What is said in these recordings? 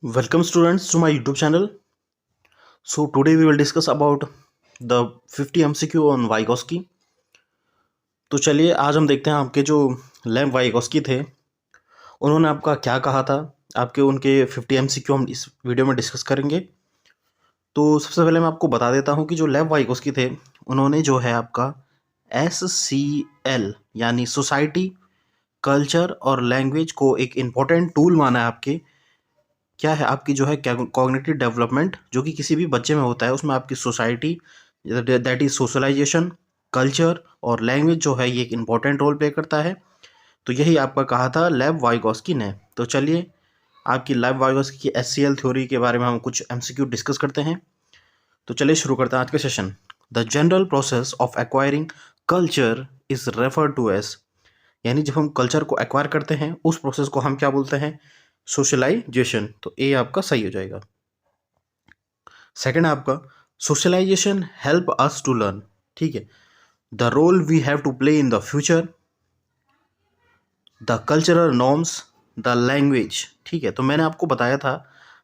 Welcome students to my YouTube channel. So today we will discuss about the 50 MCQ on Vygotsky. तो चलिए आज हम देखते हैं आपके जो लैम वाइगोस्की थे उन्होंने आपका क्या कहा था। आपके उनके 50 MCQ हम इस वीडियो में डिस्कस करेंगे। तो सबसे पहले मैं आपको बता देता हूँ कि जो लैम वाइगोस्की थे उन्होंने जो है आपका SCL यानी सोसाइटी, कल्चर और लैंग्वेज को एक इम्पोर्टेंट टूल माना है आपके क्या है आपकी जो है कॉग्निटिव डेवलपमेंट जो कि किसी भी बच्चे में होता है उसमें आपकी society that is socialisation, culture और लैंग्वेज जो है ये एक इम्पॉर्टेंट रोल प्ले करता है। तो यही आपका कहा था लेव वाइगोस्की ने। तो चलिए आपकी लेव वाइगोस्की की एससीएल थ्योरी के बारे में हम कुछ एमसीक्यू डिस्कस करते हैं। तो चलिए शुरू करते हैं आज का session. The general process of acquiring culture is refer to as, यानी जब हम कल्चर को एक्वायर करते हैं उस प्रोसेस को हम क्या बोलते हैं? सोशलाइजेशन। तो ए आपका सही हो जाएगा। सेकंड आपका socialisation help us to learn, ठीक है, the role we have to play in the future, the cultural norms, the language. ठीक है, तो मैंने आपको बताया था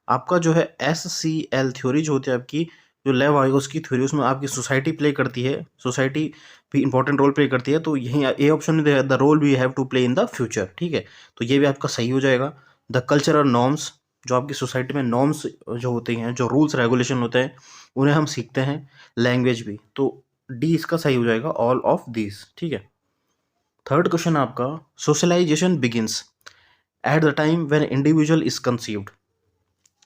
आपका जो है SCL थ्योरी जो होती है आपकी जो लेव वाइगोस्की थ्योरी उसमें आपकी सोसाइटी प्ले करती है, सोसाइटी भी इंपॉर्टेंट रोल प्ले करती है। तो यही ए ऑप्शन में the role we have to play in the future. ठीक है, तो ये भी आपका सही हो जाएगा। द कल्चरल नॉर्म्स, जो आपकी सोसाइटी में नॉर्म्स जो होते हैं, जो रूल्स रेगुलेशन होते हैं उन्हें हम सीखते हैं। लैंग्वेज भी, तो डी इसका सही हो जाएगा, ऑल ऑफ दिस। ठीक है, थर्ड क्वेश्चन आपका socialisation begins at the time when individual is conceived.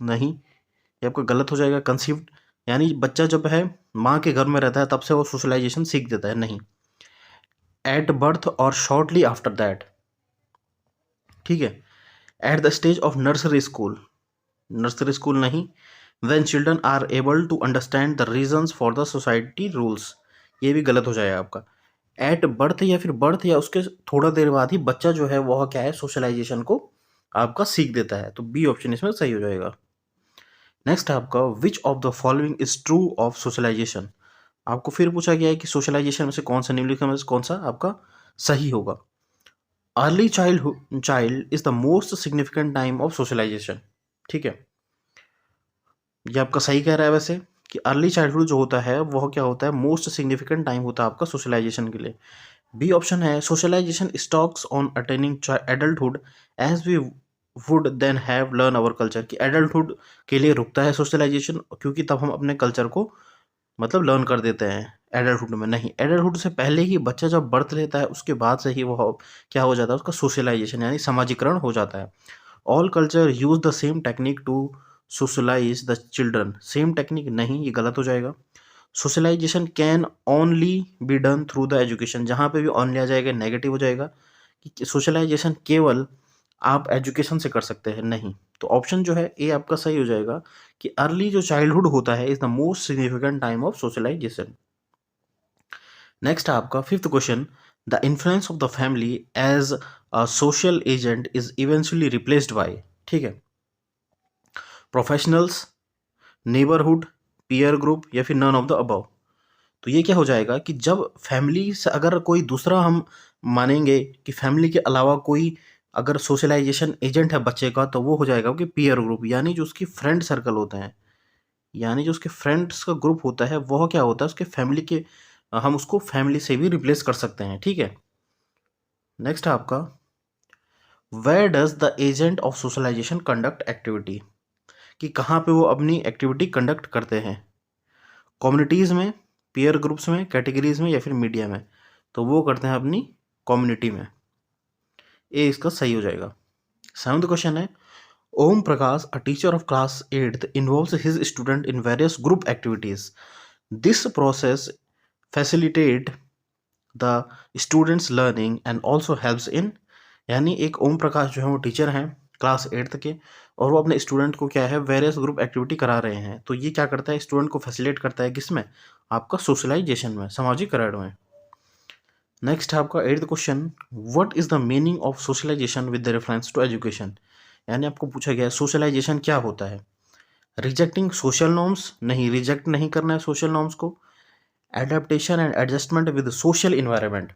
नहीं, ये आपका गलत हो जाएगा। कंसीव्ड यानी बच्चा जब है माँ के घर में रहता है तब से वो सोशलाइजेशन सीख देता है, नहीं। एट बर्थ और शॉर्टली आफ्टर दैट। ठीक है, at the stage of nursery school, nursery school नहीं। When children are able to understand the reasons for the society rules, ये भी गलत हो जाएगा आपका। एट बर्थ या फिर बर्थ या उसके थोड़ा देर बाद ही बच्चा जो है वह क्या है सोशलाइजेशन को आपका सीख देता है। तो बी ऑप्शन इसमें सही हो जाएगा। नेक्स्ट आपका which of the following is true of socialisation. आपको फिर पूछा गया है कि सोशलाइजेशन में से कौन सा निम्नलिखित में से कौन सा आपका सही होगा। Early child is the most significant time of socialisation. ठीक है, ये आपका सही कह रहा है वैसे कि अर्ली चाइल्डहुड जो होता है वह क्या होता है, मोस्ट सिग्निफिकेंट टाइम होता है आपका सोशलाइजेशन के लिए। बी ऑप्शन है socialisation stocks on attaining adulthood as we would then have learn our culture, कि एडल्टहुड के लिए रुकता है सोशलाइजेशन क्योंकि तब हम अपने कल्चर को मतलब लर्न कर देते हैं एडल्टहुड में। नहीं, एडल्टहुड से पहले ही बच्चा जब बर्थ लेता है उसके बाद से ही वह क्या हो जाता है, उसका सोशलाइजेशन यानी समाजीकरण हो जाता है। All culture use the same technique to socialise the children, same technique नहीं, ये गलत हो जाएगा। Socialisation can only be done through the education, जहाँ पे भी ऑनली आ जाएगा नेगेटिव हो जाएगा कि सोशलाइजेशन केवल आप एजुकेशन से कर सकते हैं, नहीं। तो ऑप्शन जो है ए आपका सही हो जाएगा कि अर्ली जो चाइल्डहुड होता है is the most significant time of socialization. Next आपका fifth question, the influence of the family as a social agent is eventually replaced by. ठीक है, प्रोफेशनल्स, नेबरहुड, पीयर ग्रुप या फिर नन ऑफ द अबव। तो ये क्या हो जाएगा कि जब फैमिली से अगर कोई दूसरा हम मानेंगे कि फैमिली के अलावा कोई अगर सोशलाइजेशन एजेंट है बच्चे का तो वो हो जाएगा कि पीयर ग्रुप, यानी जो उसकी फ्रेंड सर्कल होते हैं, यानी जो उसके फ्रेंड्स का ग्रुप होता है वह क्या होता है उसके फैमिली के, हम उसको फैमिली से भी रिप्लेस कर सकते हैं। ठीक है, नेक्स्ट आपका where does the agent of socialisation conduct activity, कि कहाँ पे वो अपनी एक्टिविटी कंडक्ट करते हैं, कम्युनिटीज़ में, पीयर ग्रुप्स में, कैटेगरीज में या फिर मीडिया में। तो वो करते हैं अपनी कम्युनिटी में, ए इसका सही हो जाएगा। सेवंथ क्वेश्चन है Om Prakash a teacher of class 8th involves his student in various group activities, this process facilitate the students learning and also helps in, यानी एक ओम प्रकाश जो है वो टीचर हैं क्लास 8th के और वो अपने स्टूडेंट को क्या है वेरियस ग्रुप एक्टिविटी करा रहे हैं। तो ये क्या करता है, स्टूडेंट को फैसिलिटेट करता है किस में, आपका सोशलाइजेशन में, सामाजिकरण में। नेक्स्ट है आपका eighth question, what is the meaning of socialisation with the reference to education, यानी आपको पूछा गया है सोशलाइजेशन क्या होता है। रिजेक्टिंग सोशल नॉर्म्स, नहीं, रिजेक्ट नहीं करना है सोशल नॉर्म्स को। Adaptation and adjustment with social environment,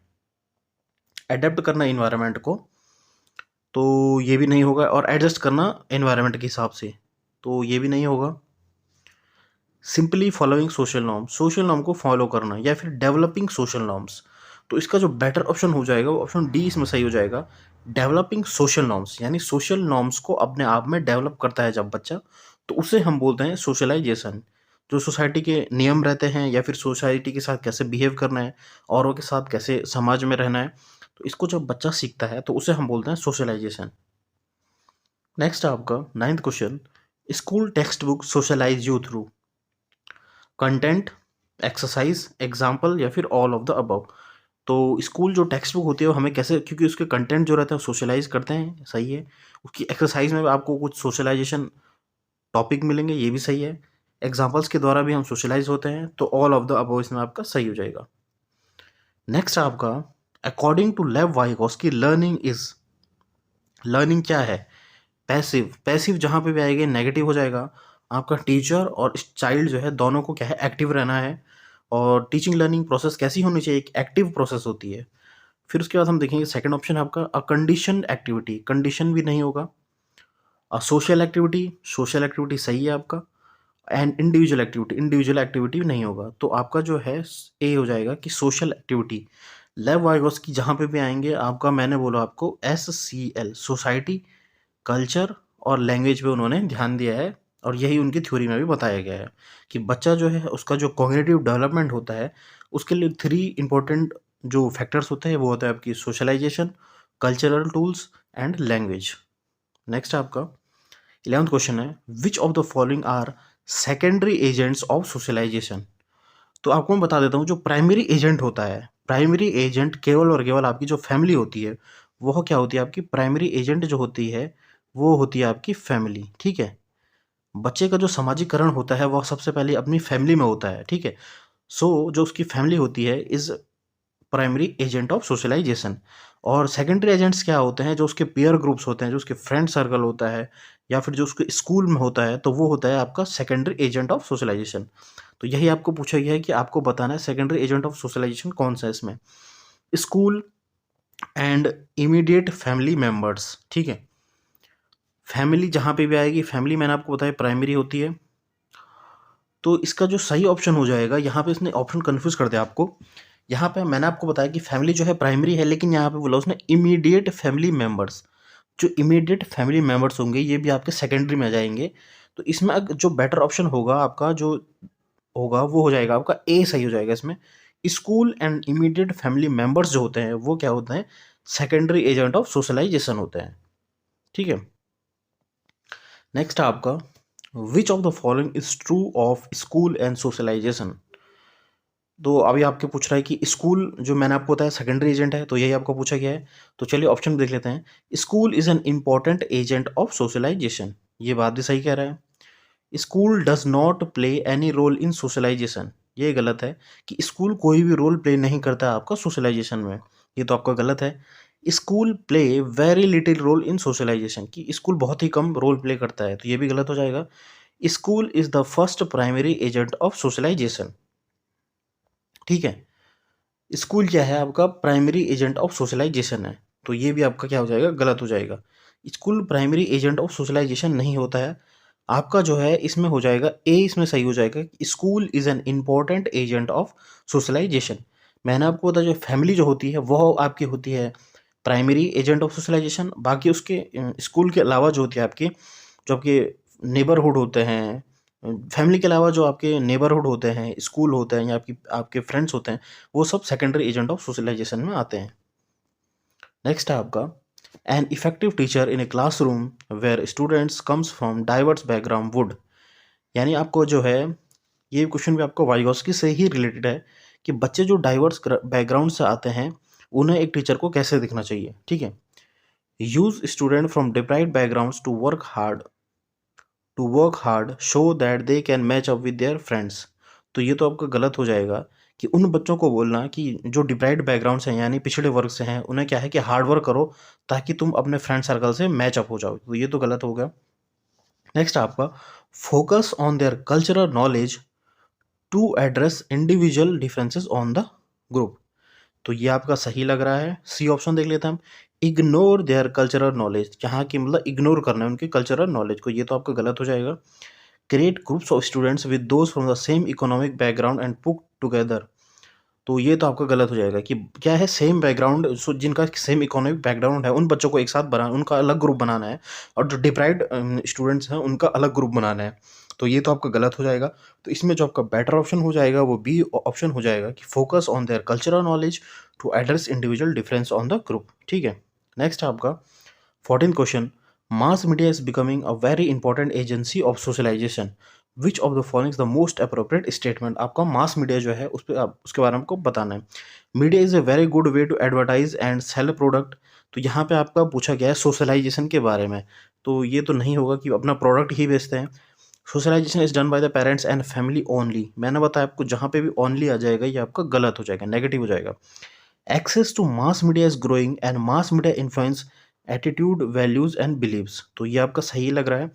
adapt करना इन्वायरमेंट को, तो ये भी नहीं होगा। और एडजस्ट करना एनवायरनमेंट के हिसाब से, तो ये भी नहीं होगा। सिंपली फॉलोइंग सोशल नॉर्म को फॉलो करना, या फिर डेवलपिंग सोशल नॉर्म्स। तो इसका जो बेटर ऑप्शन हो जाएगा वो ऑप्शन डी इसमें सही हो जाएगा, डेवलपिंग सोशल नॉर्म्स। यानी सोशल नॉर्म्स को अपने आप में डेवलप करता है जब बच्चा, तो उसे हम बोलते हैं सोशलाइजेशन। जो सोसाइटी के नियम रहते हैं, या फिर सोसाइटी के साथ कैसे बिहेव करना है, औरों के साथ कैसे समाज में रहना है, तो इसको जब बच्चा सीखता है तो उसे हम बोलते हैं सोशलाइजेशन। नेक्स्ट आपका 9th question, school textbook socialise you through content, exercise, example, या फिर ऑल ऑफ द अबव। तो स्कूल जो टेक्स्ट बुक होती है वो हमें कैसे, क्योंकि उसके कंटेंट जो रहते हैं सोशलाइज करते हैं, सही है। उसकी एक्सरसाइज में भी आपको कुछ सोशलाइजेशन टॉपिक मिलेंगे, ये भी सही है। एग्जाम्पल्स के द्वारा भी हम सोशलाइज होते हैं, तो ऑल ऑफ द अबव इसमें आपका सही हो जाएगा। नेक्स्ट आपका, according to Lev Vygotsky learning क्या है? पैसिव जहाँ पे भी आएगा नेगेटिव हो जाएगा। आपका टीचर और चाइल्ड जो है दोनों को क्या है, एक्टिव रहना है। और टीचिंग लर्निंग प्रोसेस कैसी होनी चाहिए, एक एक्टिव प्रोसेस होती है। फिर उसके बाद हम देखेंगे सेकंड ऑप्शन आपका, अ कंडीशन एक्टिविटी, कंडीशन भी नहीं होगा। सोशल एक्टिविटी सही है आपका। एंड इंडिविजुअल एक्टिविटी नहीं होगा। तो आपका जो है ए हो जाएगा कि सोशल एक्टिविटी। लेव वाइगोस की जहाँ पे भी आएंगे आपका, मैंने बोला आपको SCL, सोसाइटी, कल्चर और लैंग्वेज पे उन्होंने ध्यान दिया है। और यही उनकी थ्योरी में भी बताया गया है कि बच्चा जो है उसका जो कॉग्निटिव डेवलपमेंट होता है, उसके लिए 3 इंपॉर्टेंट जो फैक्टर्स होते हैं वो होता है आपकी socialisation, cultural tools and language. Next आपका 11th क्वेश्चन है, which of the following are secondary agents of socialisation. तो आपको मैं बता देता हूँ, जो प्राइमरी एजेंट होता है, प्राइमरी एजेंट केवल और केवल आपकी जो फैमिली होती है, वह क्या होती है आपकी प्राइमरी एजेंट जो होती है, वो होती है आपकी फैमिली। ठीक है, बच्चे का जो सामाजिकरण होता है वह सबसे पहले अपनी फैमिली में होता है। ठीक है, सो जो उसकी फैमिली होती है is primary agent of socialisation. और सेकेंडरी एजेंट्स क्या होते हैं, जो उसके पीयर ग्रुप्स होते हैं, जो उसके फ्रेंड सर्कल होता है, या फिर जो उसके स्कूल में होता है, तो वो होता है आपका सेकेंडरी एजेंट ऑफ सोशलाइजेशन। तो यही आपको पूछा गया है कि आपको बताना है सेकेंडरी एजेंट ऑफ सोशलाइजेशन कौन सा है इसमें। School and immediate family members. ठीक है, फैमिली जहाँ पे भी आएगी, फैमिली मैंने आपको बताया प्राइमरी होती है। तो इसका जो सही ऑप्शन हो जाएगा, यहाँ पे इसने ऑप्शन कन्फ्यूज कर दिया आपको। यहाँ पे मैंने आपको बताया कि फैमिली जो है प्राइमरी है, लेकिन यहाँ पे बोला उसने इमीडिएट फैमिली मेंबर्स। जो इमीडिएट फैमिली मेंबर्स होंगे ये भी आपके सेकेंडरी में आ जाएंगे। तो इसमें जो बेटर ऑप्शन होगा आपका, जो होगा वो हो जाएगा आपका ए सही हो जाएगा इसमें। School and immediate family members जो होते हैं वो क्या होते हैं, सेकेंडरी एजेंट ऑफ सोशलाइजेशन होते हैं। ठीक है, नेक्स्ट आपका, which of the following is true of school and socialisation. तो अभी आपके पूछ रहा है कि स्कूल जो मैंने आपको बताया सेकेंडरी एजेंट है, तो यही आपको पूछा गया है। तो चलिए ऑप्शन देख लेते हैं। School is an important agent of socialisation, ये बात भी सही कह रहा है। School does not play any role in socialisation, ये गलत है कि स्कूल कोई भी रोल प्ले नहीं करता है आपका सोशलाइजेशन में, ये तो आपका गलत है। School play very little role in socialisation, कि स्कूल बहुत ही कम रोल प्ले करता है, तो ये भी गलत हो जाएगा। School is the first primary agent of socialisation. ठीक है, स्कूल क्या है आपका प्राइमरी एजेंट ऑफ सोशलाइजेशन है, तो ये भी आपका क्या हो जाएगा, गलत हो जाएगा। School primary agent of socialisation नहीं होता है। आपका जो है इसमें हो जाएगा ए, इसमें सही हो जाएगा, school is an important agent of socialisation. मैंने आपको बताया जो फैमिली जो होती है वह आपकी होती है प्राइमरी एजेंट ऑफ सोशलाइजेशन। बाकी उसके स्कूल के अलावा जो होती है आपकी, जो आपके नेबरहुड होते हैं, फैमिली के अलावा जो आपके नेबरहुड होते हैं, स्कूल होते हैं, या आपके फ्रेंड्स होते हैं, वो सब सेकेंडरी एजेंट ऑफ सोशलाइजेशन में आते हैं। नेक्स्ट है आपका, an effective teacher in a classroom where students comes from diverse background would. यानी आपको जो है ये क्वेश्चन भी आपको वाइगोस्की से ही रिलेटेड है कि बच्चे जो डाइवर्स बैकग्राउंड से आते हैं उन्हें एक टीचर को कैसे दिखना चाहिए। ठीक है, use student from deprived backgrounds to work hard show that they can match up with their friends. तो ये तो आपका गलत हो जाएगा कि उन बच्चों को बोलना कि जो डिप्राइव्ड बैकग्राउंड से हैं यानी पिछड़े वर्ग से हैं, उन्हें क्या है कि हार्ड वर्क करो ताकि तुम अपने फ्रेंड सर्कल से मैच अप हो जाओ, तो ये तो गलत हो गया। नेक्स्ट आपका, focus on their cultural knowledge to address individual differences on the group. तो ये आपका सही लग रहा है। सी ऑप्शन देख लेते हैं हम, इग्नोर देयर कल्चरल नॉलेज, जहाँ की मतलब इग्नोर करना है उनकी कल्चरल नॉलेज को, ये तो आपका गलत हो जाएगा। Create groups of students with those from the same economic background and put together, तो ये तो आपका गलत हो जाएगा कि क्या है सेम बैकग्राउंड, जिनका सेम इकोनॉमिक बैकग्राउंड है उन बच्चों को एक साथ बनाना, उनका अलग ग्रुप बनाना है, और जो डिप्राइव्ड स्टूडेंट्स हैं उनका अलग ग्रुप बनाना है, तो ये तो आपका गलत हो जाएगा। तो इसमें जो आपका बेटर ऑप्शन हो जाएगा वो बी ऑप्शन हो जाएगा कि focus on their cultural knowledge to address individual difference on the group. ठीक है, नेक्स्ट है आपका 14th question, mass media is becoming a very important agency of socialization, which of the following is the most appropriate statement. आपका mass media जो है उस पर आप उसके बारे में आपको बताना है। Media is a very good way to advertise and sell product, तो यहाँ पे आपका पूछा गया है सोशलाइजेशन के बारे में, तो ये तो नहीं होगा कि अपना प्रोडक्ट ही बेचते हैं। Socialization is done by the parents and family only, मैंने बताया आपको जहाँ पे भी ओनली आ जाएगा ये आपका गलत हो जाएगा, नेगेटिव हो जाएगा। Access to mass media is growing and mass media influence attitude values and beliefs, तो ये आपका सही लग रहा है।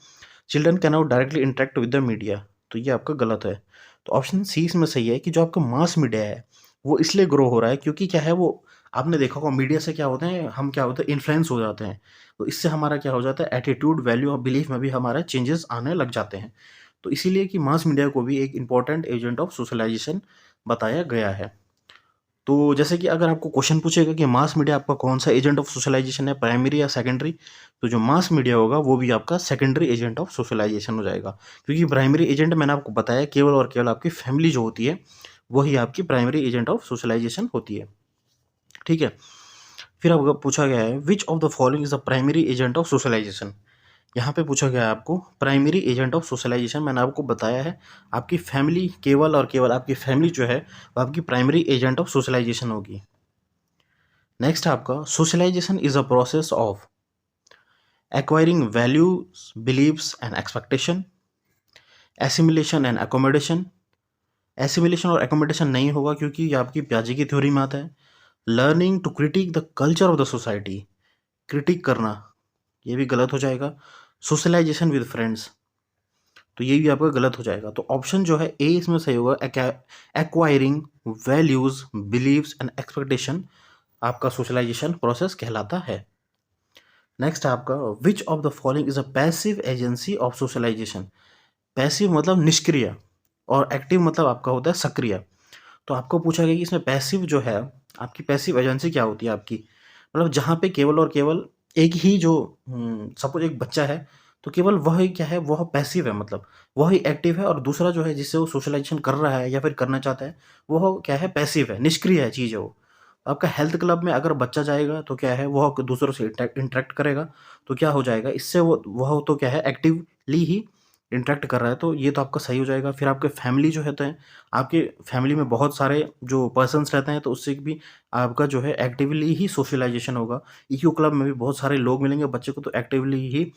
Children can not directly interact with the media, तो ये आपका गलत है। तो ऑप्शन सी इसमें सही है कि जो आपका मास मीडिया है वो इसलिए ग्रो हो रहा है क्योंकि क्या है, वो आपने देखा होगा मीडिया से क्या होते हैं, हम क्या होते हैं इन्फ्लुएंस हो जाते हैं, तो इससे हमारा क्या हो जाता है एटीट्यूड वैल्यू और बिलीफ में भी हमारा चेंजेस आने लग जाते हैं। तो इसीलिए कि मास मीडिया को भी एक इंपॉर्टेंट एजेंट ऑफ सोशलाइजेशन बताया गया है। तो जैसे कि अगर आपको क्वेश्चन पूछेगा कि मास मीडिया आपका कौन सा एजेंट ऑफ सोशलाइजेशन है, प्राइमरी या सेकेंडरी, तो जो मास मीडिया होगा वो भी आपका सेकेंडरी एजेंट ऑफ सोशलाइजेशन हो जाएगा, क्योंकि प्राइमरी एजेंट मैंने आपको बताया केवल और केवल आपकी फैमिली जो होती है वही आपकी प्राइमरी एजेंट ऑफ सोशलाइजेशन होती है। ठीक है, फिर आपको पूछा गया है which of the following is the primary agent of socialization. यहाँ पे पूछा गया है आपको प्राइमरी एजेंट ऑफ सोशलाइजेशन, मैंने आपको बताया है आपकी फैमिली, केवल और केवल आपकी फैमिली जो है वो आपकी प्राइमरी एजेंट ऑफ सोशलाइजेशन होगी। नेक्स्ट है आपका socialization is a process of acquiring values beliefs and expectation, assimilation and accommodation, assimilation और एकोमोडेशन नहीं होगा क्योंकि ये आपकी प्याजे की थ्योरी में आता है। Learning to critique the culture of the society, critique करना, ये भी गलत हो जाएगा। सोशलाइजेशन विद फ्रेंड्स, तो ये भी आपका गलत हो जाएगा। तो ऑप्शन जो है ए इसमें सही होगा, acquiring values beliefs and expectation आपका सोशलाइजेशन प्रोसेस कहलाता है। नेक्स्ट है आपका which of the following is a passive agency of socialization. Passive मतलब निष्क्रिय और एक्टिव मतलब आपका होता है सक्रिय। तो आपको पूछा गया कि इसमें पैसिव जो है आपकी पैसिव एजेंसी क्या होती है आपकी, मतलब जहाँ पे केवल और केवल एक ही जो सपोज एक बच्चा है तो केवल वह ही क्या है वह पैसिव है, मतलब वह ही एक्टिव है, और दूसरा जो है जिससे वो सोशलाइजेशन कर रहा है या फिर करना चाहता है वह क्या है पैसिव है, निष्क्रिय है चीज़ है वो। आपका हेल्थ क्लब में अगर बच्चा जाएगा तो क्या है वह दूसरों से इंटरेक्ट करेगा, तो क्या हो जाएगा इससे वो वह तो क्या है एक्टिवली ही इंटरेक्ट कर रहा है, तो ये तो आपका सही हो जाएगा। फिर आपके फैमिली जो होते हैं, आपके फैमिली में बहुत सारे जो पर्सन्स रहते हैं तो उससे भी आपका जो है एक्टिवली ही सोशलाइजेशन होगा। ईक्यू क्लब में भी बहुत सारे लोग मिलेंगे बच्चे को, तो एक्टिवली ही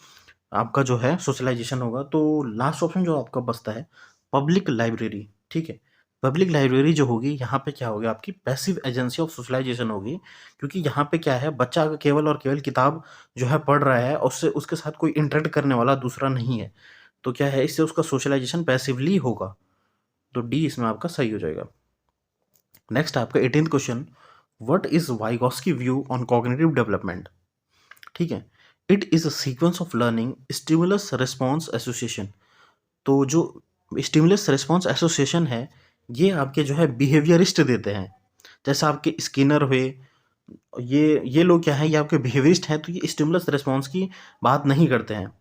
आपका जो है सोशलाइजेशन होगा। तो लास्ट ऑप्शन जो आपका बचता है पब्लिक लाइब्रेरी। ठीक है, पब्लिक लाइब्रेरी जो होगी यहाँ पे क्या होगी आपकी पैसिव एजेंसी ऑफ सोशलाइजेशन होगी, क्योंकि यहाँ पे क्या है बच्चा केवल और केवल किताब जो है पढ़ रहा है, उससे उसके साथ कोई इंटरेक्ट करने वाला दूसरा नहीं है, तो क्या है इससे उसका सोशलाइजेशन पैसिवली होगा, तो डी इसमें आपका सही हो जाएगा। नेक्स्ट आपका 18th question, what is Vygotsky view on cognitive development. ठीक है, it is a sequence of learning stimulus response association, तो जो स्टिमुलस रिस्पॉन्स एसोसिएशन है ये आपके जो है बिहेवियरिस्ट देते हैं, जैसे आपके स्किनर हुए, ये लोग क्या है ये आपके बिहेवियरिस्ट हैं, तो ये स्टिमुलस रिस्पॉन्स की बात नहीं करते हैं।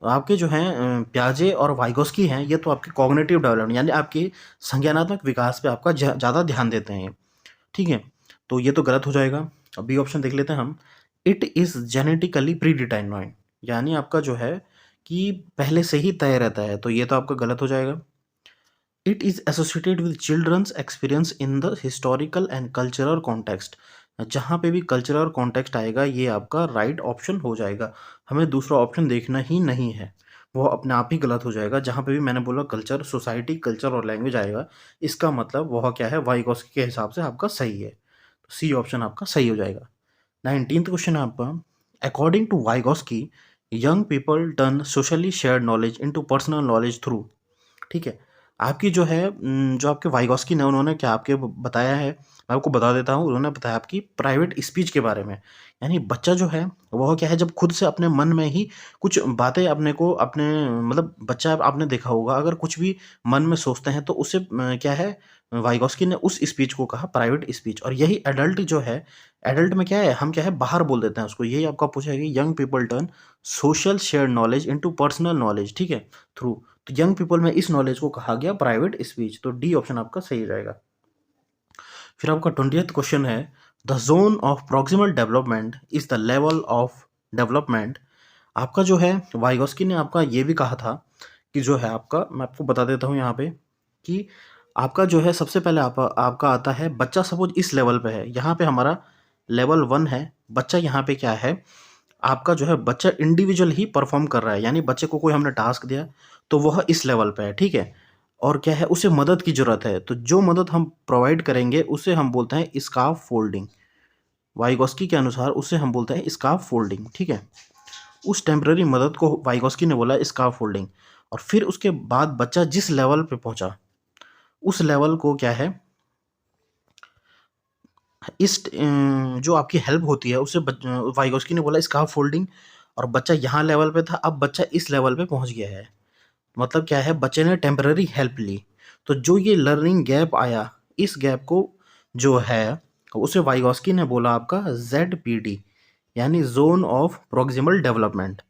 आपके जो हैं प्याजे और वाइगोस्की हैं ये तो आपके कॉग्निटिव डेवलपमेंट यानी आपके संज्ञानात्मक विकास पे आपका ज़्यादा ध्यान देते हैं। ठीक है, तो ये तो गलत हो जाएगा। अब बी ऑप्शन देख लेते हैं हम, it is genetically pre determined, यानी आपका जो है कि पहले से ही तय रहता है, तो ये तो आपका गलत हो जाएगा। It is associated with children's experience in the historical and cultural context, जहाँ पे भी कल्चरल कॉन्टेक्स्ट आएगा ये आपका राइट ऑप्शन हो जाएगा, हमें दूसरा ऑप्शन देखना ही नहीं है, वो अपने आप ही गलत हो जाएगा। जहाँ पे भी मैंने बोला कल्चर सोसाइटी कल्चर और लैंग्वेज आएगा, इसका मतलब वह क्या है वाइगॉस्की के हिसाब से आपका सही है, तो सी ऑप्शन आपका सही हो जाएगा। 19th क्वेश्चन है आपका, according to Vygotsky young people turn socially shared knowledge into personal knowledge through. ठीक है, आपकी जो है जो आपके वाइगॉस्की ने उन्होंने क्या आपके बताया है, मैं आपको बता देता हूँ। उन्होंने बताया आपकी प्राइवेट स्पीच के बारे में। यानी बच्चा जो है वह क्या है, जब खुद से अपने मन में ही कुछ बातें अपने को अपने मतलब बच्चा आपने देखा होगा, अगर कुछ भी मन में सोचते हैं तो उसे क्या है, वाइगॉस्की ने उस स्पीच को कहा प्राइवेट स्पीच। और यही एडल्ट जो है, एडल्ट में क्या है, हम क्या है बाहर बोल देते हैं उसको। यही आपका पूछा है कि young people turn social share knowledge into personal knowledge, ठीक है, थ्रू। तो यंग पीपल में इस नॉलेज को कहा गया प्राइवेट स्पीच। तो डी ऑप्शन आपका सही हो जाएगा। फिर आपका 20th क्वेश्चन है, the zone of proximal development is the level of development. आपका जो है वाइगॉस्की ने आपका ये भी कहा था कि जो है आपका, मैं आपको बता देता हूँ यहाँ पे कि आपका जो है सबसे पहले आपका आता है बच्चा सपोज इस लेवल पे है, यहाँ पे हमारा लेवल 1 है। बच्चा यहाँ पे क्या है, आपका जो है बच्चा इंडिविजुअल ही परफॉर्म कर रहा है, यानी बच्चे को कोई हमने टास्क दिया तो वह इस लेवल पे है, ठीक है। और क्या है, उसे मदद की ज़रूरत है, तो जो मदद हम प्रोवाइड करेंगे उसे हम बोलते हैं स्कार्फ फोल्डिंग। वाइगॉस्की के अनुसार उसे हम बोलते हैं स्कार्फ फोल्डिंग, ठीक है। उस टेम्पररी मदद को वाइगॉस्की ने बोला स्कार्फ फोल्डिंग। और फिर उसके बाद बच्चा जिस लेवल पे पहुंचा उस लेवल को क्या है, इस जो आपकी हेल्प होती है उसे वाइगॉस्की ने बोला स्कार्फ फोल्डिंग। और बच्चा यहाँ लेवल पे था, अब बच्चा इस लेवल पे पहुंच गया है, मतलब क्या है, बच्चे ने टेम्पररी हेल्प ली। तो जो ये लर्निंग गैप आया, इस गैप को जो है उसे वाइगॉस्की ने बोला आपका ZPD, यानी जोन ऑफ प्रॉक्सिमल डेवलपमेंट।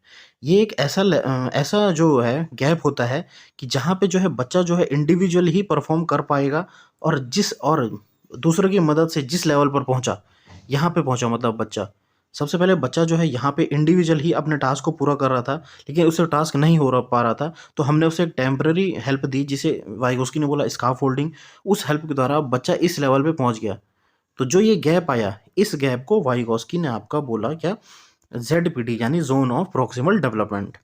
ये एक ऐसा जो है गैप होता है कि जहाँ पे जो है बच्चा जो है इंडिविजुअल ही परफॉर्म कर पाएगा, और दूसरों की मदद से जिस लेवल पर पहुंचा, यहाँ पे पहुंचा, मतलब बच्चा सबसे पहले बच्चा जो है यहाँ पे इंडिविजुअल ही अपने टास्क को पूरा कर रहा था, लेकिन उसे टास्क नहीं पा रहा था, तो हमने उसे एक टेम्पररी हेल्प दी जिसे वाइगोस्की ने बोला स्कार्फ फोल्डिंग। उस हेल्प के द्वारा बच्चा इस लेवल पे पहुंच गया। तो जो ये गैप आया, इस गैप को वाइगोस्की ने आपका बोला क्या, ZPD, यानी जोन ऑफ प्रॉक्सिमल डेवलपमेंट,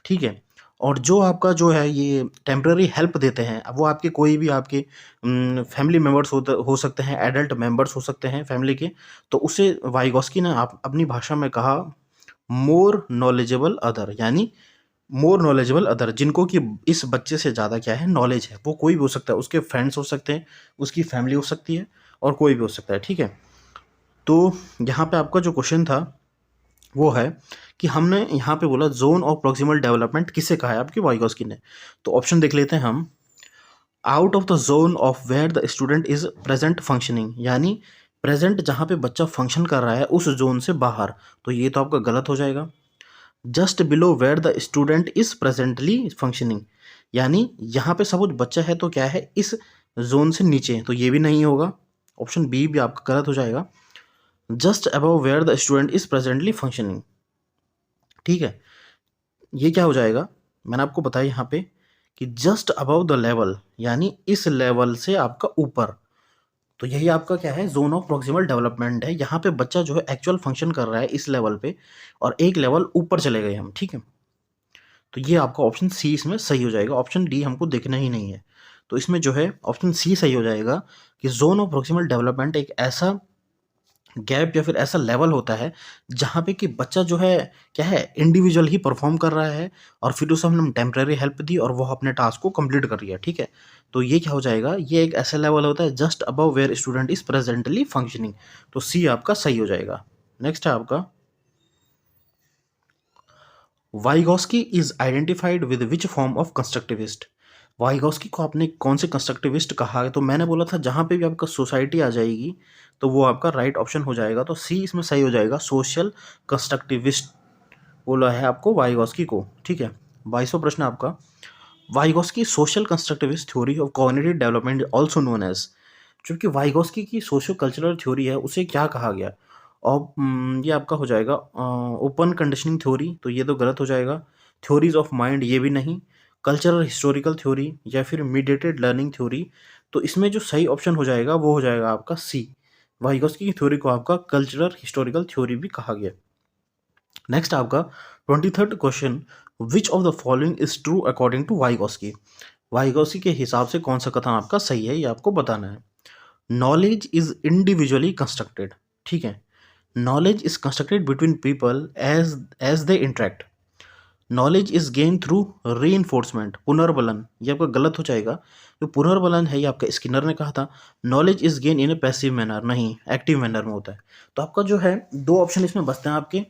ठीक है। और जो आपका जो है ये टेम्पररी हेल्प देते हैं, अब वो आपके कोई भी आपके फैमिली मेम्बर्स हो सकते हैं, एडल्ट मेम्बर्स हो सकते हैं फैमिली के, तो उसे वाइगोस्की ने आप अपनी भाषा में कहा मोर नॉलेजेबल अदर, यानी मोर नॉलेजेबल अदर, जिनको कि इस बच्चे से ज़्यादा क्या है नॉलेज है। वो कोई भी हो सकता है, उसके फ्रेंड्स हो सकते हैं, उसकी फैमिली हो सकती है, और कोई भी हो सकता है, ठीक है। तो यहाँ पे आपका जो क्वेश्चन था वो है कि हमने यहाँ पे बोला जोन ऑफ प्रॉक्सिमल डेवलपमेंट किसे कहा है, आपकी वाइगॉस्की ने। तो ऑप्शन देख लेते हैं हम, out of the zone of where the student is present functioning, यानी प्रेजेंट जहाँ पे बच्चा फंक्शन कर रहा है उस जोन से बाहर, तो ये तो आपका गलत हो जाएगा। Just below where the student is presently functioning, यानी यहाँ पे सपोज बच्चा है तो क्या है इस जोन से नीचे, तो ये भी नहीं होगा। ऑप्शन बी भी आपका गलत हो जाएगा। Just above where the student is presently functioning, ठीक है। ये क्या हो जाएगा, मैंने आपको बताया यहाँ पे कि जस्ट अबव द लेवल, यानी इस लेवल से आपका ऊपर। तो यही आपका क्या है, जोन ऑफ प्रॉक्सिमल डेवलपमेंट है। यहाँ पे बच्चा जो है एक्चुअल फंक्शन कर रहा है इस लेवल पे, और एक लेवल ऊपर चले गए हम, ठीक है। तो ये आपका ऑप्शन सी इसमें सही हो जाएगा। ऑप्शन डी हमको देखना ही नहीं है, तो इसमें जो है ऑप्शन सी सही हो जाएगा कि जोन ऑफ प्रॉक्सिमल डेवलपमेंट एक ऐसा गैप या फिर ऐसा लेवल होता है जहाँ पे कि बच्चा जो है क्या है इंडिविजुअल ही परफॉर्म कर रहा है, और फिर उसे हमने टेम्परेरी हेल्प दी और वो अपने टास्क को कंप्लीट कर लिया, ठीक है। तो ये क्या हो जाएगा, ये एक ऐसा लेवल होता है just above where student is presently functioning. तो सी आपका सही हो जाएगा। नेक्स्ट है आपका, Vygotsky is identified with which form of constructivist. Vygotsky को आपने कौन से कंस्ट्रक्टिविस्ट कहा है, तो मैंने बोला था जहाँ पे भी आपका सोसाइटी आ जाएगी तो वो आपका राइट ऑप्शन हो जाएगा। तो सी इसमें सही हो जाएगा, सोशल कंस्ट्रक्टिविस्ट बोला है आपको वाइगॉस्की को, ठीक है। 22वां प्रश्न आपका, Vygotsky social constructivist theory of cognitive development also known as. चूँकि वाइगॉस्की की सोशो कल्चरल थ्योरी है उसे क्या कहा गया, और ये आपका हो जाएगा ओपन कंडीशनिंग थ्योरी, तो ये तो गलत हो जाएगा। थ्योरीज ऑफ माइंड ये भी नहीं। कल्चरल हिस्टोरिकल थ्योरी या फिर मीडिएटेड लर्निंग थ्योरी, तो इसमें जो सही ऑप्शन हो जाएगा वो हो जाएगा आपका सी। वाइगॉस्की की थ्योरी को आपका कल्चरल हिस्टोरिकल थ्योरी भी कहा गया। नेक्स्ट आपका 23rd question, which of the following is true according to Vygotsky. Vygotsky के हिसाब से कौन सा कथन आपका सही है ये आपको बताना है। नॉलेज इज इंडिविजुअली कंस्ट्रक्टेड, ठीक है। Knowledge is constructed between people as as they interact. Knowledge is gain through reinforcement, पुनर्बलन, ये आपका गलत हो जाएगा। जो पुनर्बलन है ये आपका स्किनर ने कहा था। Knowledge is gain in A passive manner, नहीं, एक्टिव मैनर में होता है। तो आपका जो है दो ऑप्शन इसमें बचते हैं आपके।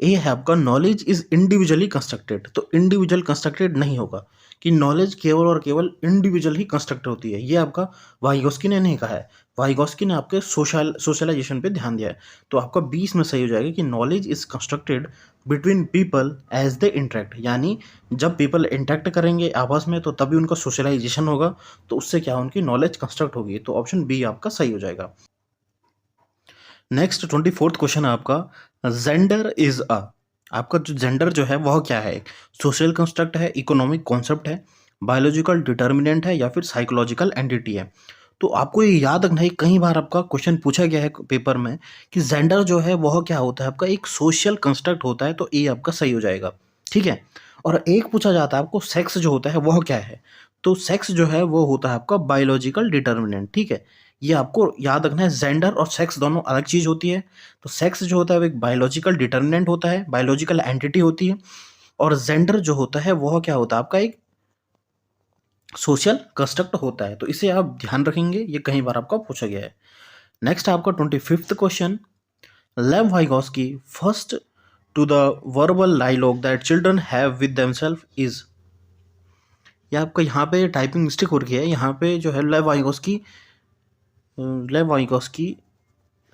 ए है आपका नॉलेज इज इंडिविजुअली कंस्ट्रक्टेड, तो इंडिविजुअल कंस्ट्रक्टेड नहीं होगा कि नॉलेज केवल और केवल इंडिविजुअल ही कंस्ट्रक्ट होती है, ये आपका वाइगोस्की ने नहीं कहा है। वाइगोस्की ने आपके सोशलाइजेशन पे ध्यान दिया है। तो आपका 20 में सही हो जाएगा कि knowledge is constructed between people as they interact, यानी जब पीपल इंटरेक्ट करेंगे आपस में तो तभी उनका सोशलाइजेशन होगा, तो उससे क्या उनकी नॉलेज कंस्ट्रक्ट होगी। तो ऑप्शन बी आपका सही हो जाएगा। नेक्स्ट 24th क्वेश्चन है आपका, जेंडर इज अ, आपका जो जेंडर जो है वह क्या है? सोशल कंस्ट्रक्ट है, इकोनॉमिक कॉन्सेप्ट है, बायोलॉजिकल डिटर्मिनेंट है, या फिर साइकोलॉजिकल एंटिटी है? तो आपको ये याद रखना है, कई बार आपका क्वेश्चन पूछा गया है पेपर में कि जेंडर जो है वह क्या होता है, आपका एक सोशल कंस्ट्रक्ट होता है, तो ये आपका सही हो जाएगा। ठीक है। और एक पूछा जाता है आपको सेक्स जो होता है वह क्या है, तो सेक्स जो है वो होता है आपका बायोलॉजिकल डिटर्मिनेंट। ठीक है, ये आपको याद रखना है। जेंडर और सेक्स दोनों अलग चीज़ होती है। तो सेक्स जो होता है वो एक बायोलॉजिकल डिटर्मिनेंट होता है, बायोलॉजिकल एंटिटी होती है। और जेंडर जो होता है वह क्या होता है, आपका एक सोशल कंस्ट्रक्ट होता है। तो इसे आप ध्यान रखेंगे, ये कई बार आपका पूछा गया है। नेक्स्ट आपका 25th question, Lev Vygotsky first to the verbal dialogue that children have with themselves is, या आपका यहाँ पे टाइपिंग मिस्टेक हो रही है। यहाँ पे जो है लेव वाइगोस्की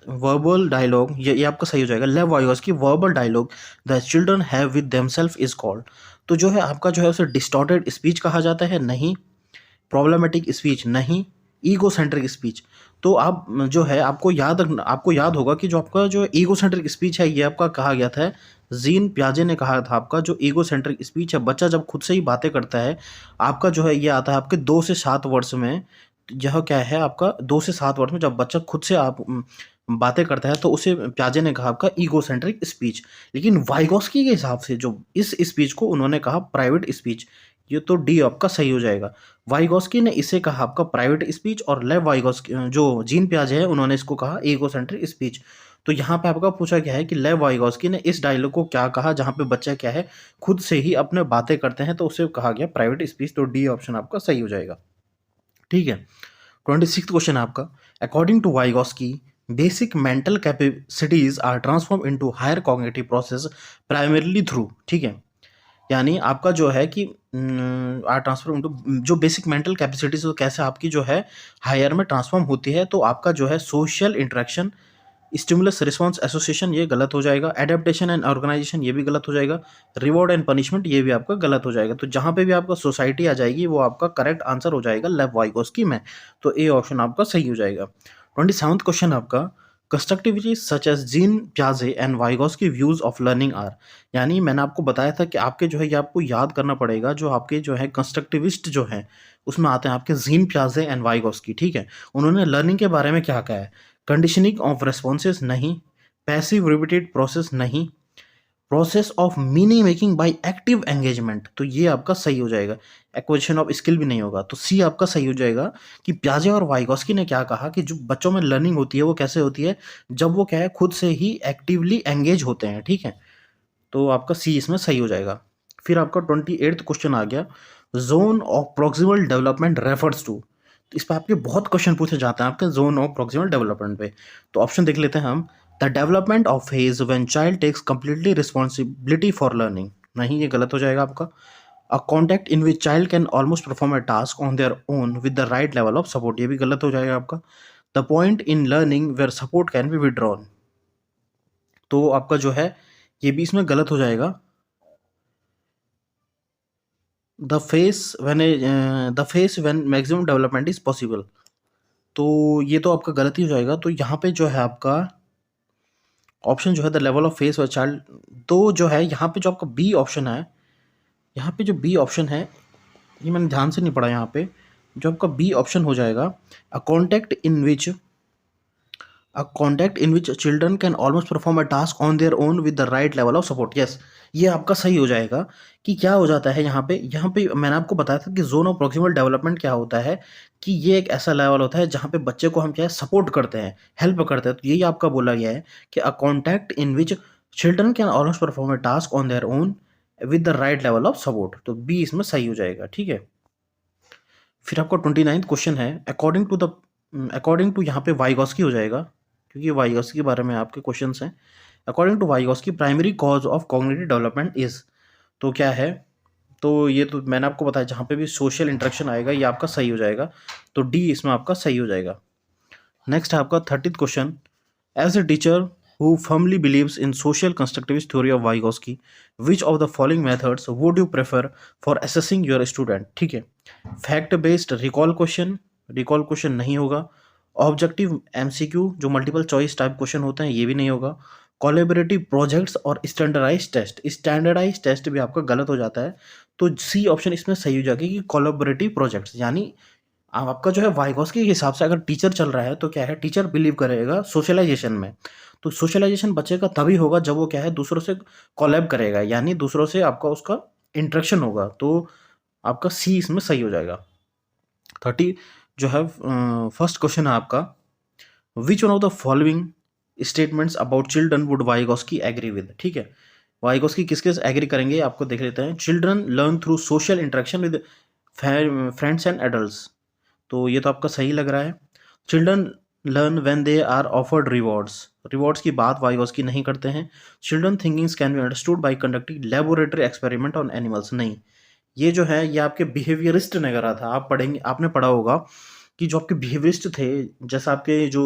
वर्बल डायलॉग, ये आपका सही हो जाएगा। Lev Vygotsky verbal dialogue the children have with themselves is called, तो जो है आपका जो है उसे डिस्टॉर्टेड स्पीच कहा जाता है, नहीं। प्रॉब्लमेटिक स्पीच, नहीं। ईगोसेंट्रिक स्पीच, तो आप जो है आपको याद होगा कि जो आपका जो ईगोसेंट्रिक स्पीच है ये आपका कहा गया था, जीन पियाजे ने कहा था आपका जो ईगोसेंट्रिक स्पीच है, बच्चा जब खुद से ही बातें करता है, आपका जो है ये आता है आपके 2 से 7 वर्ष में। यह क्या है आपका 2 से 7 वर्ष में जब बच्चा खुद से आप बातें करता है, तो उसे पियाजे ने कहा आपका ईगोसेंट्रिक स्पीच। लेकिन वाइगोस्की के हिसाब से जो इस स्पीच को उन्होंने कहा प्राइवेट स्पीच, ये तो डी आपका सही हो जाएगा। वाइगोस्की ने इसे कहा आपका प्राइवेट स्पीच, और लेव वाइगोस्की जो जीन पियाजे है उन्होंने इसको कहा ईगोसेंट्रिक स्पीच। तो यहाँ पे आपका पूछा गया है कि लेव वाइगोस्की ने इस डायलॉग को क्या कहा जहाँ पे बच्चा क्या है खुद से ही अपने बातें करते हैं, तो उसे कहा गया प्राइवेट स्पीच। तो डी ऑप्शन आपका सही हो जाएगा। ठीक है। 26th क्वेश्चन आपका, according to Vygotsky basic mental capacities are transform into higher cognitive process primarily through, ठीक है, यानी आपका जो है कि आर ट्रांसफॉर्म इनटू जो बेसिक मेंटल कैपेसिटीज कैसे आपकी जो है हायर में ट्रांसफॉर्म होती है, तो आपका जो है social interaction, stimulus response association ये गलत हो जाएगा, एडेप्टेशन एंड ऑर्गेनाइजेशन ये भी गलत हो जाएगा, रिवॉर्ड एंड पनिशमेंट ये भी आपका गलत हो जाएगा। तो जहाँ पे भी आपका सोसाइटी आ जाएगी वो आपका करेक्ट आंसर हो जाएगा लेव वाइगोस्की में। तो ए ऑप्शन आपका सही हो जाएगा। 27th क्वेश्चन आपका, कंस्ट्रक्टिविटी सच एज जीन पियाजे and Vygotsky views of learning are, यानी मैंने आपको बताया था कि आपके जो है ये आपको याद करना पड़ेगा, जो आपके जो है कंस्ट्रक्टिविस्ट जो है उसमें आते हैं आपके जीन पियाजे एंड वाइगोस्की। ठीक है, उन्होंने लर्निंग के बारे में क्या कहा है, कंडीशनिंग ऑफ रेस्पॉन्सेज नहीं, पैसिव रिपीटेड प्रोसेस नहीं, process of meaning making by active engagement, तो ये आपका सही हो जाएगा। एक्विजिशन ऑफ स्किल भी नहीं होगा, तो सी आपका सही हो जाएगा कि पियाजे और वाइगोस्की ने क्या कहा कि जो बच्चों में लर्निंग होती है वो कैसे होती है, जब वो क्या है खुद से ही एक्टिवली एंगेज होते हैं। ठीक है, तो आपका सी इसमें सही हो जाएगा। फिर आपका 28th क्वेश्चन आ गया, zone of proximal development refers to, तो इस पर आपके बहुत क्वेश्चन पूछे जाते हैं आपके जोन ऑफ प्रोक्सिमल डेवलपमेंट पे। तो ऑप्शन देख लेते हैं हम, the development of phase when child takes completely responsibility for learning, नहीं, ये गलत हो जाएगा आपका। A contact in which child can almost perform a task on their own with the right level of support, ये भी गलत हो जाएगा आपका। The point in learning where support can be withdrawn, तो आपका जो है ये भी इसमें गलत हो जाएगा। The face when maximum development is possible, तो ये तो आपका गलत ही हो जाएगा। तो यहाँ पे जो है आपका ऑप्शन जो है द लेवल ऑफ फेस व चाइल्ड, तो जो है यहाँ पे जो आपका बी ऑप्शन है, यहाँ पे जो बी ऑप्शन है ये मैंने ध्यान से नहीं पढ़ा, यहाँ पे जो आपका बी ऑप्शन हो जाएगा, a contact in which children can almost perform a task on their own with the right level of support. Yes, ये आपका सही हो जाएगा। कि क्या हो जाता है यहाँ पे मैंने आपको बताया था कि जोन ऑफ प्रोक्सिमल डेवलपमेंट क्या होता है, कि ये एक ऐसा लेवल होता है जहाँ पे बच्चे को हम क्या है सपोर्ट करते हैं, हेल्प करते हैं। तो यही आपका बोला गया है कि a contact in which children can almost perform a task on their own with the right level of support, तो बी इसमें सही हो जाएगा, ठीक है। फिर आपका 29th क्वेश्चन है, अकॉर्डिंग टू यहाँ पे वाइगॉस्की हो जाएगा, क्योंकि वाइगॉस्की के बारे में आपके क्वेश्चंस हैं। According to Vygotsky primary cause of cognitive development is, तो क्या है, तो ये तो मैंने आपको बताया, जहाँ पे भी सोशल इंटरेक्शन आएगा ये आपका सही हो जाएगा, तो डी इसमें आपका सही हो जाएगा। नेक्स्ट है आपका 30th question, as a teacher who firmly believes in social constructivist theory of Vygotsky, which of the following methods would you prefer for assessing your student, ठीक है। फैक्ट बेस्ड रिकॉल क्वेश्चन नहीं होगा। Objective MCQ जो multiple choice type question होते हैं ये भी नहीं होगा। कोलैबोरेटिव प्रोजेक्ट्स और स्टैंडर्डाइज टेस्ट भी आपका गलत हो जाता है, तो सी ऑप्शन इसमें सही हो जाएगी कि कोलैबोरेटिव प्रोजेक्ट्स, यानी आपका जो है वाइगॉस्की के हिसाब से अगर टीचर चल रहा है तो क्या है, टीचर बिलीव करेगा सोशलाइजेशन में, तो सोशलाइजेशन बच्चे का तभी होगा जब वो क्या है दूसरों से कोलैब करेगा, यानी दूसरों से आपका उसका इंटरेक्शन होगा, तो आपका सी इसमें सही हो जाएगा। 30 जो है फर्स्ट क्वेश्चन है आपका, which one of the following statements about children would Vygotsky agree with, ठीक है। वाइगॉस्की किसके एग्री करेंगे आपको देख लेते हैं। Children learn through social interaction with friends and adults, तो ये तो आपका सही लग रहा है। Children learn when they are offered rewards की बात वाइगॉस्की नहीं करते हैं। Children thinkings can be understood by conducting laboratory experiment on animals, नहीं, ये जो है ये आपके बिहेवियरिस्ट ने करा था। आप पढ़ेंगे, आपने पढ़ा होगा कि जो आपके बिहेवियरिस्ट थे, जैसे आपके जो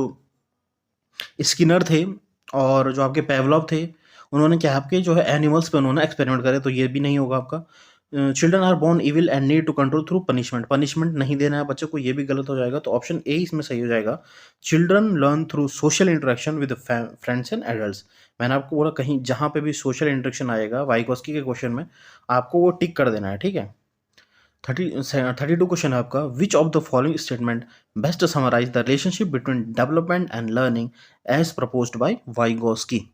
स्किनर थे और जो आपके पेवलॉव थे, उन्होंने क्या आपके जो है एनिमल्स पे उन्होंने एक्सपेरिमेंट करे, तो ये भी नहीं होगा आपका। Children are born evil and need to control through punishment नहीं देना है बच्चे को, ये भी गलत हो जाएगा, तो ऑप्शन ए इसमें सही हो जाएगा। Children learn through social interaction with friends and adults, मैंने आपको बोला कहीं जहाँ पे भी सोशल इंटरेक्शन आएगा वाइगॉस्की के क्वेश्चन में आपको वो टिक कर देना है, ठीक है। 32 क्वेश्चन है आपका, which of the following statement best summarize the relationship between development and learning as proposed by Vygotsky.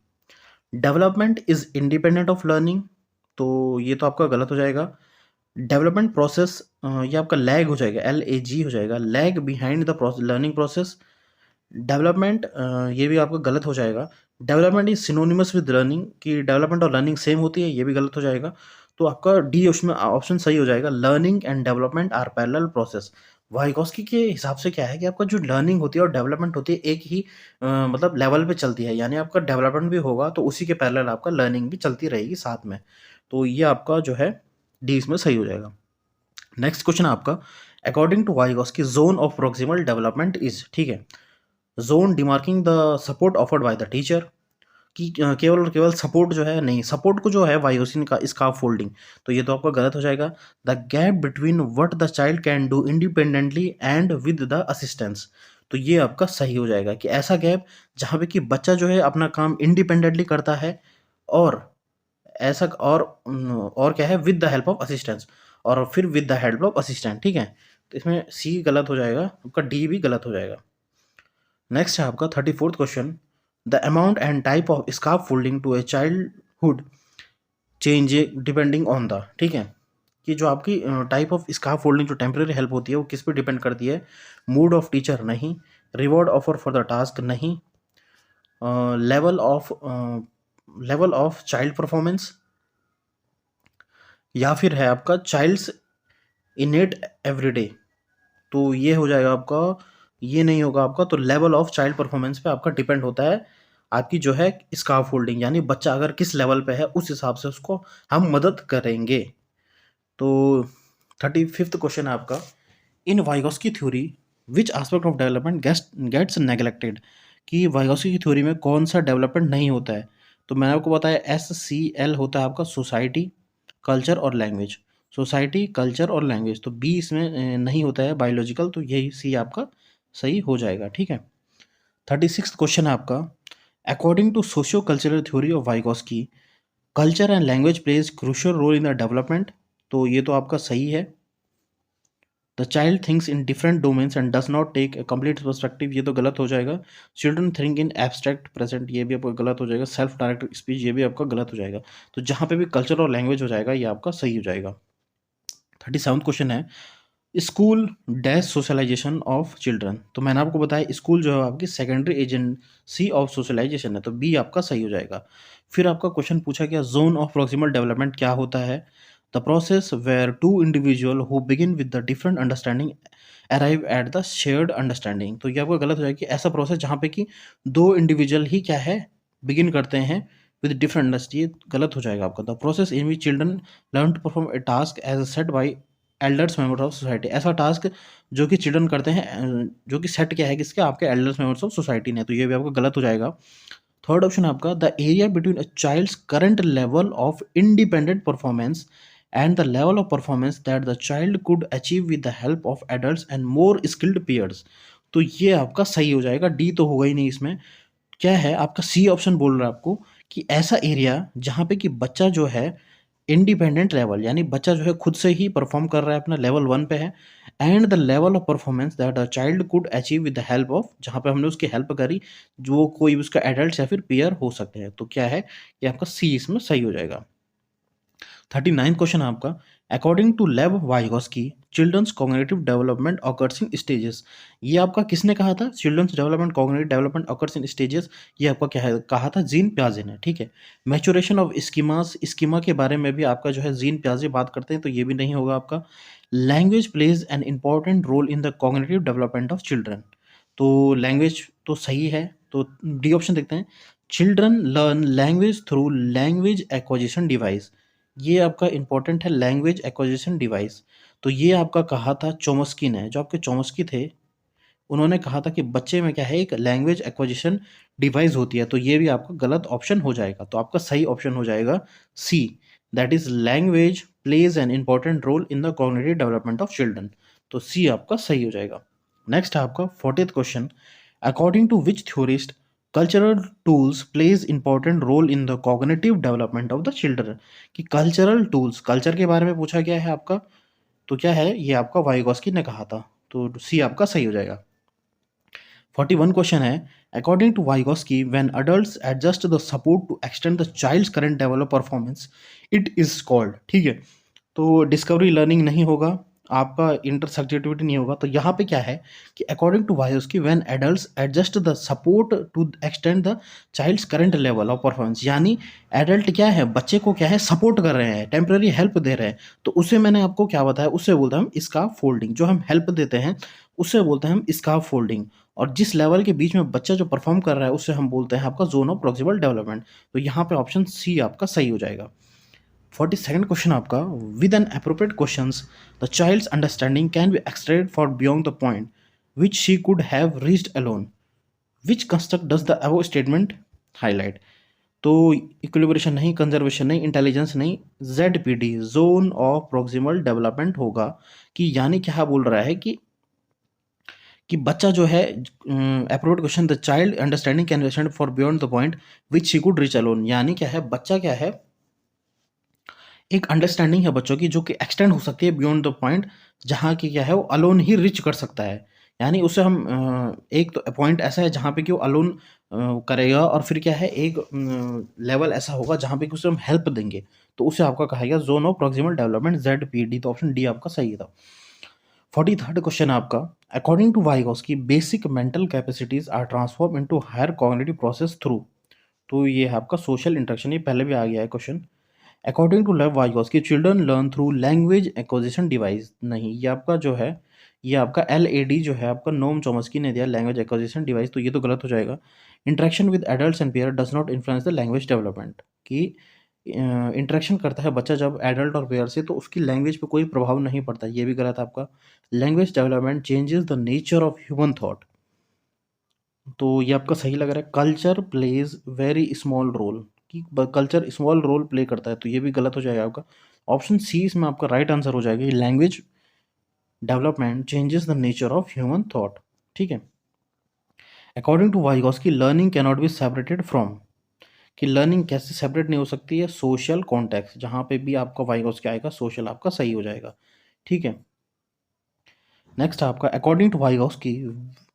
Development is independent of learning, तो ये तो आपका गलत हो जाएगा। डेवलपमेंट प्रोसेस ये आपका लैग हो जाएगा, LAG हो जाएगा, lag behind the learning process. Development ये भी आपका गलत हो जाएगा। Development is synonymous with learning, कि डेवलपमेंट और लर्निंग सेम होती है, ये भी गलत हो जाएगा, तो आपका डी उसमें ऑप्शन सही हो जाएगा। Learning and development are parallel process. Vygotsky के हिसाब से क्या है कि आपका जो लर्निंग होती है और डेवलपमेंट होती है एक ही मतलब लेवल पे चलती है, यानी आपका डेवलपमेंट भी होगा तो उसी के पैरेलल आपका लर्निंग भी चलती रहेगी साथ में, तो ये आपका जो है डी इसमें सही हो जाएगा। नेक्स्ट क्वेश्चन आपका, according to Vygotsky zone of proximal development is, ठीक है। Zone demarking the support offered by the teacher, कि केवल और केवल सपोर्ट जो है, नहीं, सपोर्ट को जो है वाइगॉस्की का स्कार्फ फोल्डिंग, तो ये तो आपका गलत हो जाएगा। The gap between what the child can do independently and with the assistance, तो ये आपका सही हो जाएगा कि ऐसा गैप जहाँ पे कि बच्चा जो है अपना काम इंडिपेंडेंटली करता है और ऐसा और क्या है, with the help of assistance, और फिर with the help of assistant, ठीक है। तो इसमें सी गलत हो जाएगा, आपका डी भी गलत हो जाएगा। नेक्स्ट है आपका 34th question, the amount and type of scarf folding to a childhood change depending on the, ठीक है, कि जो आपकी टाइप ऑफ स्कार्फ फोल्डिंग जो टेम्परेरी हेल्प होती है वो किस पे डिपेंड करती है। मूड ऑफ टीचर नहीं, reward offer for the task नहीं, लेवल ऑफ चाइल्ड परफॉर्मेंस, या फिर है आपका चाइल्ड्स इनेट एवरीडे, तो ये हो जाएगा आपका, ये नहीं होगा आपका, तो लेवल ऑफ चाइल्ड परफॉर्मेंस पे आपका डिपेंड होता है आपकी जो है स्कार्फ फोल्डिंग, यानी बच्चा अगर किस लेवल पे है उस हिसाब से उसको हम मदद करेंगे। तो 35th क्वेश्चन है आपका, in Vygotsky theory which aspect of development gets neglected, कि वाइगॉस्की की थ्योरी में कौन सा डेवलपमेंट नहीं होता है, तो मैंने आपको बताया SCL होता है आपका सोसाइटी, कल्चर और लैंग्वेज, सोसाइटी, कल्चर और लैंग्वेज, तो बी इसमें नहीं होता है बायोलॉजिकल, तो यही सी आपका सही हो जाएगा, ठीक है। 36th क्वेश्चन है आपका, according to socio cultural theory of Vygotsky culture and language plays crucial role in the development, तो ये तो आपका सही है। The child thinks in different domains and does not take a complete perspective, ये तो गलत हो जाएगा। Children think in abstract present, ये भी आपका गलत हो जाएगा। सेल्फ डायरेक्टेड स्पीच, ये भी आपका गलत हो जाएगा, तो जहाँ पे भी कल्चर और लैंग्वेज हो जाएगा ये आपका सही हो जाएगा। 37th क्वेश्चन है, school dash socialization of children, तो मैंने आपको बताया स्कूल जो है आपकी सेकेंडरी एजेंसी ऑफ सोशलाइजेशन है, तो बी आपका सही हो जाएगा। फिर आपका क्वेश्चन पूछा गया जोन ऑफ प्रॉक्सिमल डेवलपमेंट क्या होता है? The process where two individual who begin with the different understanding arrive at the shared understanding, तो ये आपका गलत हो जाएगा कि ऐसा प्रोसेस जहाँ पे कि दो इंडिविजुअल ही क्या है बिगिन करते हैं विद डिफरेंट अंडरस्टैंडिंग, ये गलत हो जाएगा आपका। The process in which children learn to perform a task as set by elders member of society, ऐसा टास्क जो कि चिल्ड्रन करते हैं जो कि सेट क्या है किसके, आपके एल्डर्स मेंबर्स ऑफ सोसाइटी ने, तो ये भी आपका गलत हो जाएगा। थर्ड ऑप्शन आपका the area between a child's current level of independent performance and the level of performance that the child could achieve with the help of adults and more skilled peers, तो ये आपका सही हो जाएगा। D तो होगा ही नहीं इसमें, क्या है आपका सी ऑप्शन बोल रहा है आपको कि ऐसा एरिया जहाँ पे कि बच्चा जो है इंडिपेंडेंट लेवल, यानी बच्चा जो है खुद से ही परफॉर्म कर रहा है, अपना लेवल 1 पे है, and the level of performance that a child could achieve with the help of, जहाँ पे हमने उसकी हेल्प करी, जो कोई उसका एडल्ट या फिर पीयर हो सकते हैं, तो क्या है ये आपका सी इसमें सही हो जाएगा। 39 क्वेश्चन आपका, according to Lev Vygotsky children's cognitive development occurs in stages, ये आपका किसने कहा था? Children's development cognitive development occurs in stages, ये आपका क्या है कहा था? जीन प्याजे ने, ठीक है। मैच्योरेशन ऑफ स्कीमास, स्कीमा के बारे में भी आपका जो है जीन प्याजे बात करते हैं, तो ये भी नहीं होगा आपका। Language plays an important role in the cognitive development of children, तो लैंग्वेज तो सही है, तो डी ऑप्शन देखते हैं। Children learn language through language acquisition device, ये आपका इंपॉर्टेंट है लैंग्वेज एक्विजिशन डिवाइस, तो ये आपका कहा था चोमस्की ने, जो आपके चोमस्की थे उन्होंने कहा था कि बच्चे में क्या है एक लैंग्वेज एक्विजिशन डिवाइस होती है, तो ये भी आपका गलत ऑप्शन हो जाएगा, तो आपका सही ऑप्शन हो जाएगा C, that is language plays an important role in the cognitive development of children, तो सी आपका सही हो जाएगा। नेक्स्ट है आपका 40th question, according to which theorist cultural tools plays important role in the cognitive development of the children, कि cultural tools, culture के बारे में पूछा गया है आपका, तो क्या है ये आपका वाइगोस्की ने कहा था, तो सी आपका सही हो जाएगा। 41 क्वेश्चन है, according to Vygotsky when adults adjust the support to extend the child's current level of performance it is called, ठीक है, तो डिस्कवरी लर्निंग नहीं होगा आपका, इंटरसब्जेक्टिविटी नहीं होगा, तो यहाँ पे क्या है कि according to Vygotsky when adults adjust the support to extend the child's current level of performance, यानी एडल्ट क्या है बच्चे को क्या है सपोर्ट कर रहे हैं, टेम्पररी हेल्प दे रहे हैं, तो उसे मैंने आपको क्या बताया, उससे बोलते हैं हम स्कार्फ फोल्डिंग, जो हम हेल्प देते हैं उससे बोलते हैं हम स्कार्फ फोल्डिंग, और जिस लेवल के बीच में बच्चा जो परफॉर्म कर रहा है उससे हम बोलते हैं आपका जोन ऑफ प्रॉक्सिमल डेवलपमेंट, तो यहाँ पे ऑप्शन सी आपका सही हो जाएगा। 42nd क्वेश्चन आपका, with an appropriate questions the child's understanding can be extended for beyond the point which she could have reached alone, which construct does the above statement highlight, तो equilibration नहीं, conservation नहीं, intelligence नहीं, ZPD zone of proximal development होगा, कि यानी क्या बोल रहा है कि बच्चा जो है appropriate question the child understanding can be extended for beyond the point which she could reach alone, यानी क्या है बच्चा क्या है एक अंडरस्टैंडिंग है बच्चों की जो कि एक्सटेंड हो सकती है बियॉन्ड द पॉइंट, जहाँ की क्या है वो अलोन ही रीच कर सकता है, यानी उसे हम एक तो पॉइंट ऐसा है जहाँ पे कि वो अलोन करेगा, और फिर क्या है एक लेवल ऐसा होगा जहाँ पे कि उसे हम हेल्प देंगे, तो उसे आपका कहा गया zone of proximal development ZPD, तो ऑप्शन डी आपका सही था। 43rd क्वेश्चन आपका, according to Vygotsky basic mental capacities are transform into higher cognitive process through, तो ये है आपका सोशल इंटरेक्शन, ये पहले भी आ गया है question. According to Lev Vygotsky children learn through language acquisition device, नहीं ये आपका जो है ये आपका LAD जो है आपका नोम चॉम्स्की ने दिया लैंग्वेज एक्विजिशन डिवाइस, तो ये तो गलत हो जाएगा। Interaction with adults and pair does not influence the language development, कि इंटरेक्शन करता है बच्चा जब एडल्ट और पेयर से तो उसकी लैंग्वेज पे कोई प्रभाव नहीं पड़ता, ये भी गलत है आपका। Language development changes the nature of human thought, तो ये आपका सही लग रहा है। Culture plays very small role, कि कल्चर स्मॉल रोल प्ले करता है, तो ये भी गलत हो जाएगा आपका। ऑप्शन सी इसमें आपका राइट आंसर हो जाएगा, language development changes the nature of human thought, ठीक है। According to Vygotsky learning can not be separated from, कि लर्निंग कैसे सेपरेट नहीं हो सकती है, सोशल कॉन्टेक्स्ट, जहाँ पे भी आपका वाइगोस्की आएगा सोशल आपका सही हो जाएगा, ठीक है। नेक्स्ट आपका, according to Vygotsky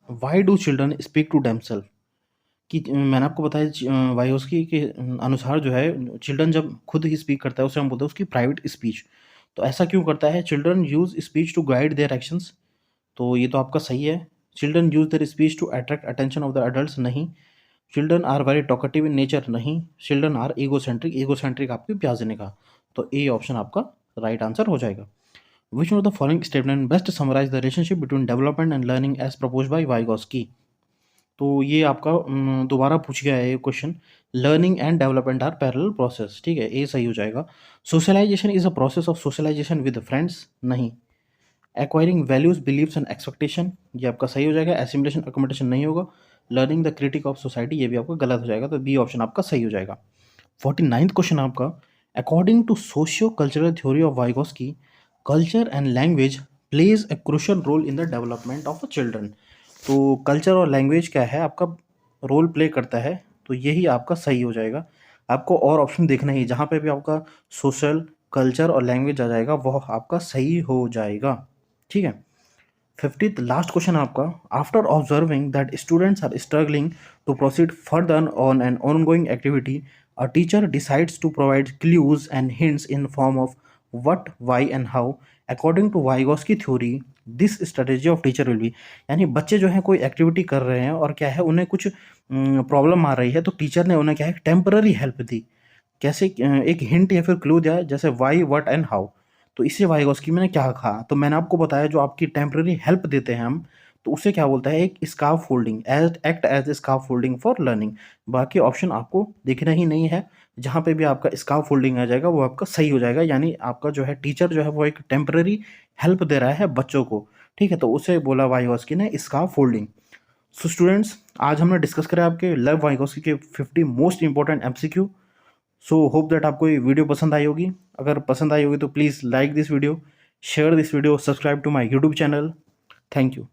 why do children speak to themselves, कि मैंने आपको बताया वाइगोस्की के अनुसार जो है चिल्ड्रन जब खुद ही स्पीक करता है उसे हम बोलते हैं उसकी प्राइवेट स्पीच, तो ऐसा क्यों करता है? Children use speech to guide their actions, तो ये तो आपका सही है। Children use their speech to attract attention of the adults, नहीं। Children are very talkative in nature, नहीं। चिल्ड्रन आर ईगोसेंट्रिक, ईगोसेंट्रिक आपकी प्याज देने का, तो ए ऑप्शन आपका राइट आंसर हो जाएगा। Which of the following statement best summarize the relationship between development and learning as propose by Vygotsky, तो ये आपका दोबारा पूछ गया है ये question. Learning and development are parallel process, ठीक है, ए सही हो जाएगा। Socialization is a process of socialisation with friends, नहीं। Acquiring values beliefs and expectation, ये आपका सही हो जाएगा। एसिमिलेशन अकोमोडेशन नहीं होगा। Learning the critique of society, ये भी आपका गलत हो जाएगा, तो बी ऑप्शन आपका सही हो जाएगा। 49th क्वेश्चन आपका, according to socio cultural theory of Vygotsky, culture and language plays a crucial role in the development of children, तो कल्चर और लैंग्वेज क्या है आपका रोल प्ले करता है, तो यही आपका सही हो जाएगा। आपको और ऑप्शन देखना ही, जहाँ पे भी आपका सोशल कल्चर और लैंग्वेज आ जाएगा वह आपका सही हो जाएगा, ठीक है। 50th लास्ट क्वेश्चन आपका, after observing that students are struggling to proceed further on an ongoing activity, a teacher decides to provide clues and hints in form of what, why and how, according to Vygotsky theory this strategy of teacher will be, यानी बच्चे जो हैं कोई activity कर रहे हैं और क्या है उन्हें कुछ प्रॉब्लम आ रही है, तो टीचर ने उन्हें क्या है टेम्पररी हेल्प दी, कैसे एक हिंट या फिर क्लू दिया, जैसे वाई, व्हाट एंड हाउ, तो इससे वाइगोस्की ने क्या कहा, तो मैंने आपको बताया जो आपकी टेम्पररी हेल्प देते हैं हम, तो उसे क्या बोलता है, एक scarf folding, as act as scarf folding for learning. बाकी ऑप्शन आपको दिखना ही नहीं है, जहाँ पे भी आपका स्कार्फ फोल्डिंग आ जाएगा वो आपका सही हो जाएगा, यानी आपका जो है टीचर जो है वो एक टेम्पररी हेल्प दे रहा है बच्चों को, ठीक है, तो उसे बोला वाइगोस्की ने स्कार्फ फोल्डिंग। सो स्टूडेंट्स, आज हमने डिस्कस करा आपके लेव वाइगोस्की के 50 most important MCQ. So hope that आपको ये वीडियो पसंद आई होगी। अगर पसंद आई होगी तो please like this video, share this video, subscribe to my YouTube channel. Thank you.